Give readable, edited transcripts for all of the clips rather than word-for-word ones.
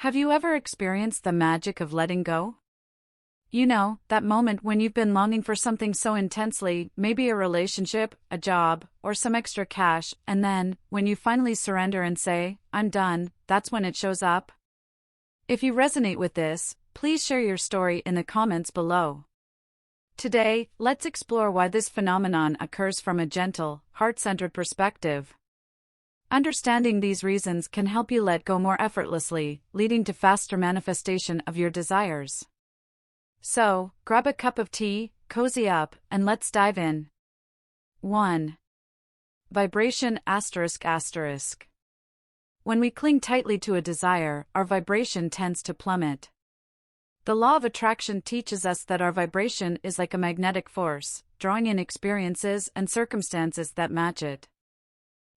Have you ever experienced the magic of letting go? You know, that moment when you've been longing for something so intensely, maybe a relationship, a job, or some extra cash, and then, when you finally surrender and say, "I'm done," that's when it shows up? If you resonate with this, please share your story in the comments below. Today, let's explore why this phenomenon occurs from a gentle, heart-centered perspective. Understanding these reasons can help you let go more effortlessly, leading to faster manifestation of your desires. So, grab a cup of tea, cozy up, and let's dive in. 1. Vibration ***. When we cling tightly to a desire, our vibration tends to plummet. The law of attraction teaches us that our vibration is like a magnetic force, drawing in experiences and circumstances that match it.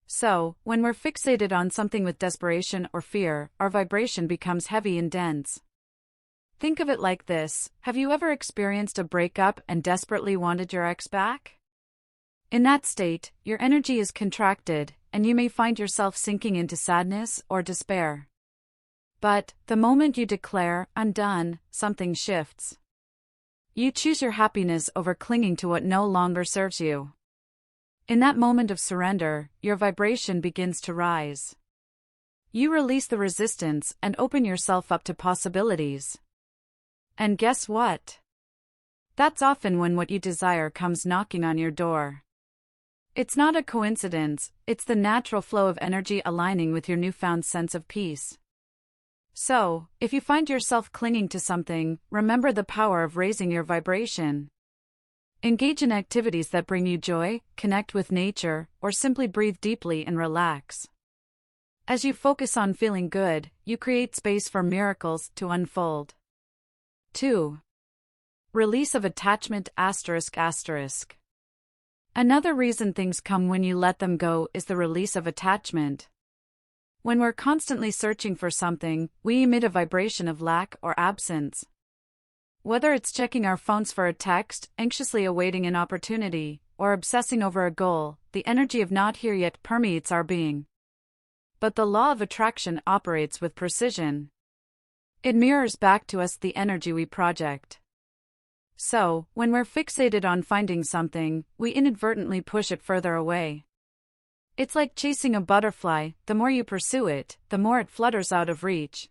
So, when we're fixated on something with desperation or fear, our vibration becomes heavy and dense. Think of it like this: have you ever experienced a breakup and desperately wanted your ex back? In that state, your energy is contracted, and you may find yourself sinking into sadness or despair. But, the moment you declare, "I'm done," something shifts. You choose your happiness over clinging to what no longer serves you. In that moment of surrender, your vibration begins to rise. You release the resistance and open yourself up to possibilities. And guess what? That's often when what you desire comes knocking on your door. It's not a coincidence, it's the natural flow of energy aligning with your newfound sense of peace. So, if you find yourself clinging to something, remember the power of raising your vibration. Engage in activities that bring you joy, connect with nature, or simply breathe deeply and relax. As you focus on feeling good, you create space for miracles to unfold. 2. Release of attachment ***. Another reason things come when you let them go is the release of attachment. When we're constantly searching for something, we emit a vibration of lack or absence. Whether it's checking our phones for a text, anxiously awaiting an opportunity, or obsessing over a goal, the energy of not here yet permeates our being. But the law of attraction operates with precision. It mirrors back to us the energy we project. So, when we're fixated on finding something, we inadvertently push it further away. It's like chasing a butterfly: the more you pursue it, the more it flutters out of reach.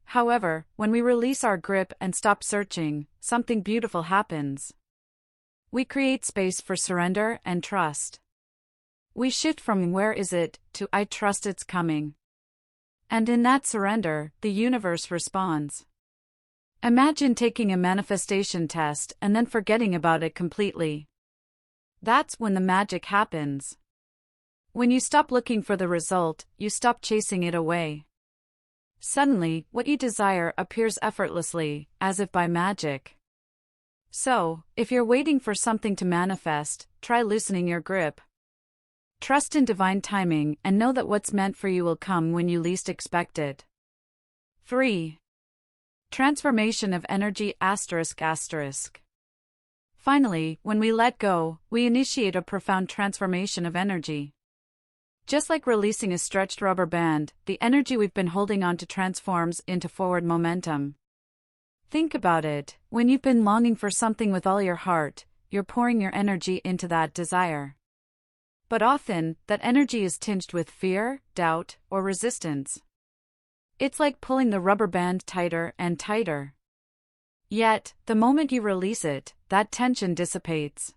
However, when we release our grip and stop searching, something beautiful happens. We create space for surrender and trust. We shift from "where is it" to "I trust it's coming." And in that surrender, the universe responds. Imagine taking a manifestation test and then forgetting about it completely. That's when the magic happens. When you stop looking for the result, you stop chasing it away. Suddenly, what you desire appears effortlessly, as if by magic. So, if you're waiting for something to manifest, try loosening your grip. Trust in divine timing and know that what's meant for you will come when you least expect it. 3. Transformation of energy ***. Finally, when we let go, we initiate a profound transformation of energy. Just like releasing a stretched rubber band, the energy we've been holding on to transforms into forward momentum. Think about it: when you've been longing for something with all your heart, you're pouring your energy into that desire. But often, that energy is tinged with fear, doubt, or resistance. It's like pulling the rubber band tighter and tighter. Yet, the moment you release it, that tension dissipates.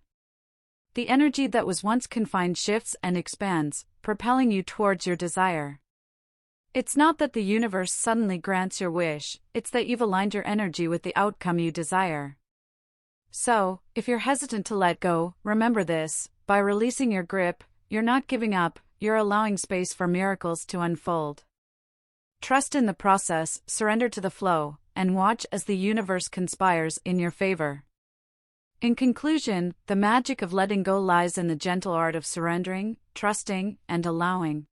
The energy that was once confined shifts and expands, propelling you towards your desire. It's not that the universe suddenly grants your wish, it's that you've aligned your energy with the outcome you desire. So, if you're hesitant to let go, remember this: by releasing your grip, you're not giving up, you're allowing space for miracles to unfold. Trust in the process, surrender to the flow, and watch as the universe conspires in your favor. In conclusion, the magic of letting go lies in the gentle art of surrendering, trusting, and allowing.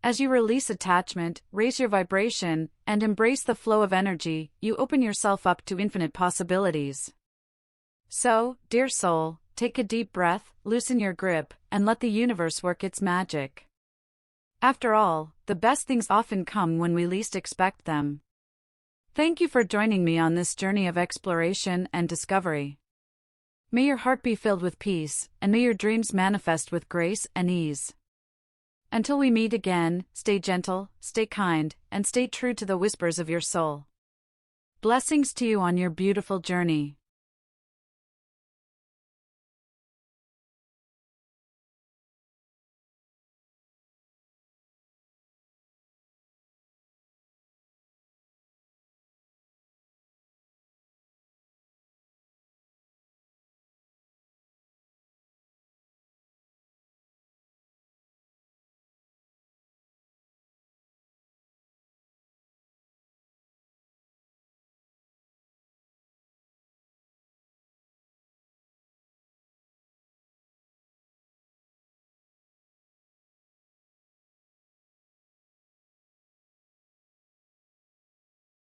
As you release attachment, raise your vibration, and embrace the flow of energy, you open yourself up to infinite possibilities. So, dear soul, take a deep breath, loosen your grip, and let the universe work its magic. After all, the best things often come when we least expect them. Thank you for joining me on this journey of exploration and discovery. May your heart be filled with peace, and may your dreams manifest with grace and ease. Until we meet again, stay gentle, stay kind, and stay true to the whispers of your soul. Blessings to you on your beautiful journey.